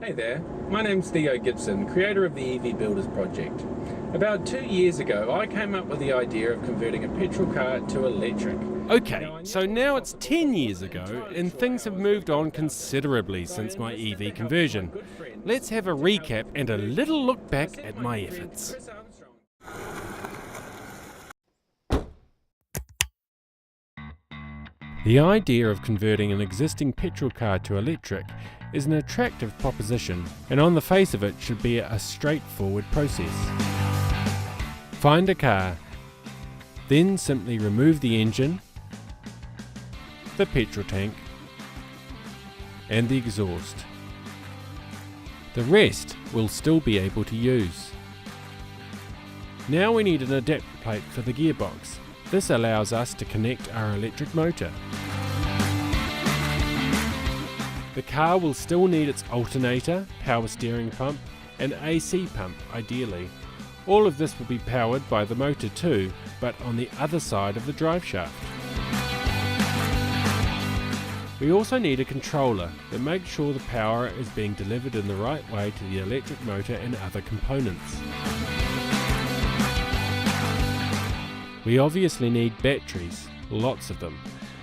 Hey there, my name's Theo Gibson, creator of the EV Builders Project. About 2 years ago, I came up with the idea of converting a petrol car to electric. Okay, so now it's 10 years ago and things have moved on considerably since my EV conversion. Let's have a recap and a little look back at my efforts. The idea of converting an existing petrol car to electric is an attractive proposition, and on the face of it should be a straightforward process. Find a car, then simply remove the engine, the petrol tank, and the exhaust. The rest we'll still be able to use. Now we need an adapter plate for the gearbox. This allows us to connect our electric motor. The car will still need its alternator, power steering pump, and AC pump ideally. All of this will be powered by the motor too, but on the other side of the drive shaft. We also need a controller that makes sure the power is being delivered in the right way to the electric motor and other components. We obviously need batteries, lots of them,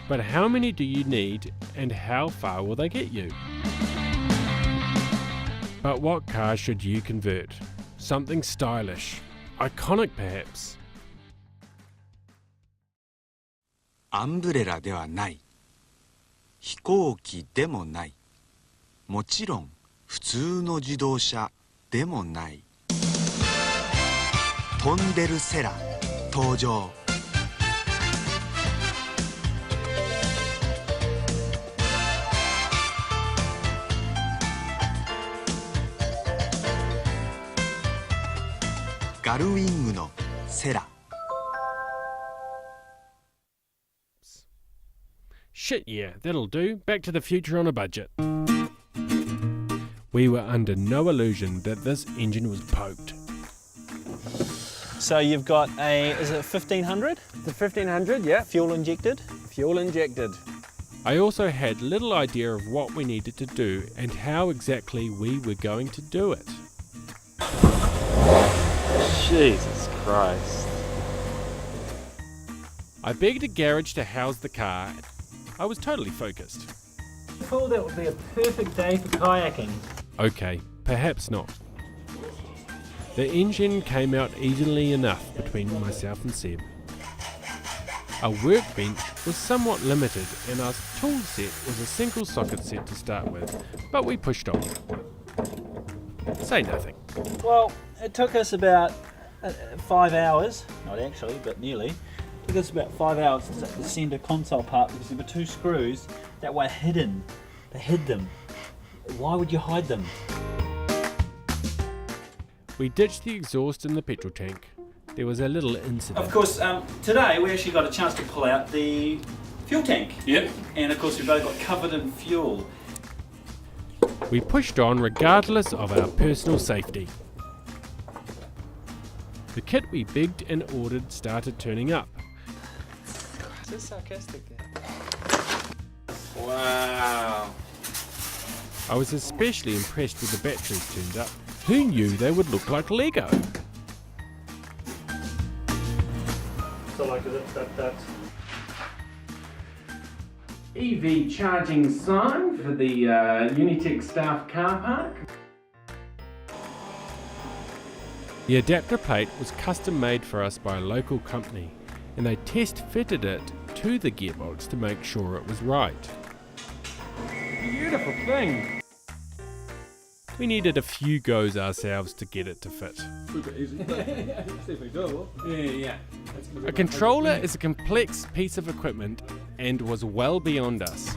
but how many do you need and how far will they get you? But what car should you convert? Something stylish, iconic perhaps. アンブレラではない。飛行機でもない。もちろん普通の自動車でもない。飛んでるセラ登場。ガルウィングのセラ。Shit yeah, that'll do. Back to the future on a budget. We were under no illusion that this engine was poked. So you've got a, is it 1500? The 1500, yeah. Fuel injected? Fuel injected. I also had little idea of what we needed to do and how exactly we were going to do it. Jesus Christ. I begged a garage to house the car. I was totally focused. Cool, that would be a perfect day for kayaking. Okay, perhaps not. The engine came out easily enough between myself and Seb. Our workbench was somewhat limited and our tool set was a single socket set to start with, but we pushed on. Say nothing. Well, it took us about 5 hours, not actually, but nearly. It took us about 5 hours to set the centre console part because there were 2 screws that were hidden. They hid them. Why would you hide them? We ditched the exhaust in the petrol tank. There was a little incident. Of course, today we actually got a chance to pull out the fuel tank. Yep. And of course we both got covered in fuel. We pushed on regardless of our personal safety. The kit we begged and ordered started turning up. So sarcastic there. Wow. I was especially impressed with the batteries turned up. Who knew they would look like Lego? So like that. EV charging sign for the Unitech staff car park. The adapter plate was custom made for us by a local company, and they test fitted it to the gearbox to make sure it was right. Beautiful thing. We needed a few goes ourselves to get it to fit. Yeah. A controller is a complex piece of equipment and was well beyond us.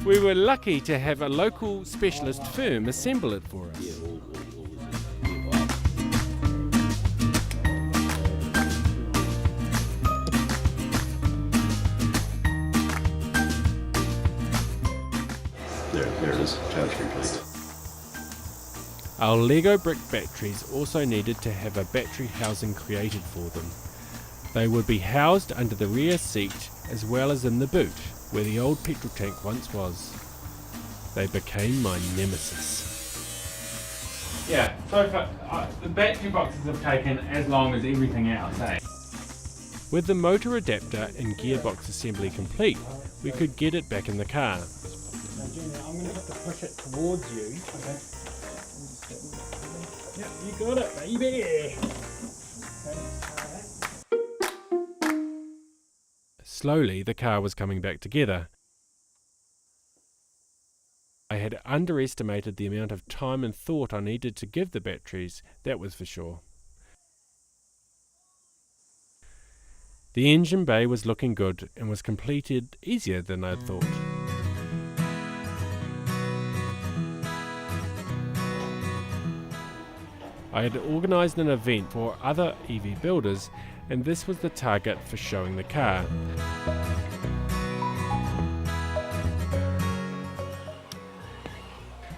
We were lucky to have a local specialist firm assemble it for us. There it is, charge complete. Our Lego brick batteries also needed to have a battery housing created for them. They would be housed under the rear seat as well as in the boot, where the old petrol tank once was. They became my nemesis. Yeah, so far, the battery boxes have taken as long as everything else, eh? With the motor adapter and gearbox assembly complete, we could get it back in the car. Now, Gina, I'm going to have to push it towards you. Okay. Yep, you got it, baby. Slowly, the car was coming back together. I had underestimated the amount of time and thought I needed to give the batteries, that was for sure. The engine bay was looking good and was completed easier than I'd thought. I had organised an event for other EV builders, and this was the target for showing the car.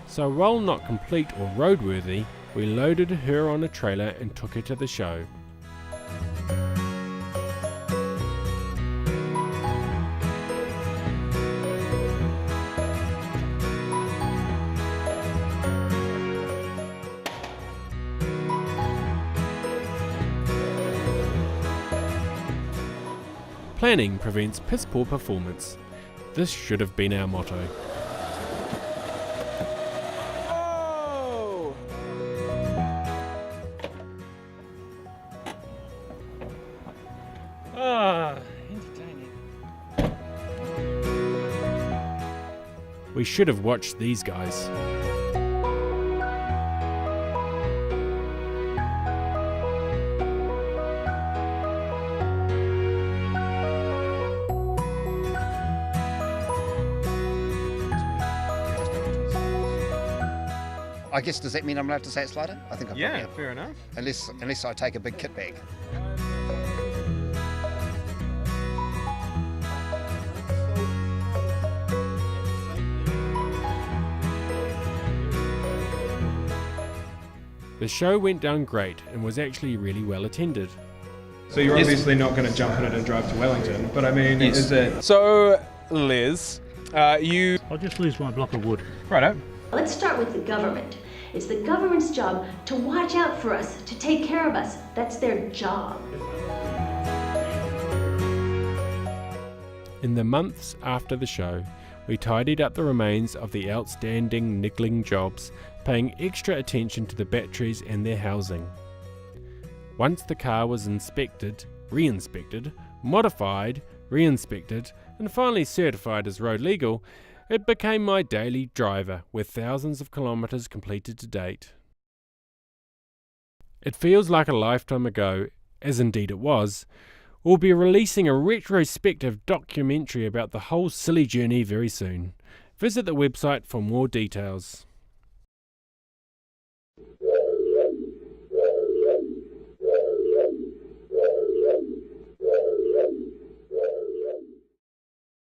So while not complete or roadworthy, we loaded her on a trailer and took her to the show. Planning prevents piss-poor performance. This should have been our motto. Entertaining. We should have watched these guys. I guess, does that mean I'm allowed to say it's lighter? I think I probably am. Fair enough. Unless I take a big kit bag. The show went down great and was actually really well attended. So you're obviously not going to jump in it and drive to Wellington, but I mean, is it... So, Liz, you... I'll just lose my block of wood. Righto. Let's start with the government. It's the government's job to watch out for us, to take care of us. That's their job. In the months after the show, we tidied up the remains of the outstanding niggling jobs, paying extra attention to the batteries and their housing. Once the car was inspected, re-inspected, modified, re-inspected, and finally certified as road legal, it became my daily driver, with thousands of kilometres completed to date. It feels like a lifetime ago, as indeed it was. We'll be releasing a retrospective documentary about the whole silly journey very soon. Visit the website for more details.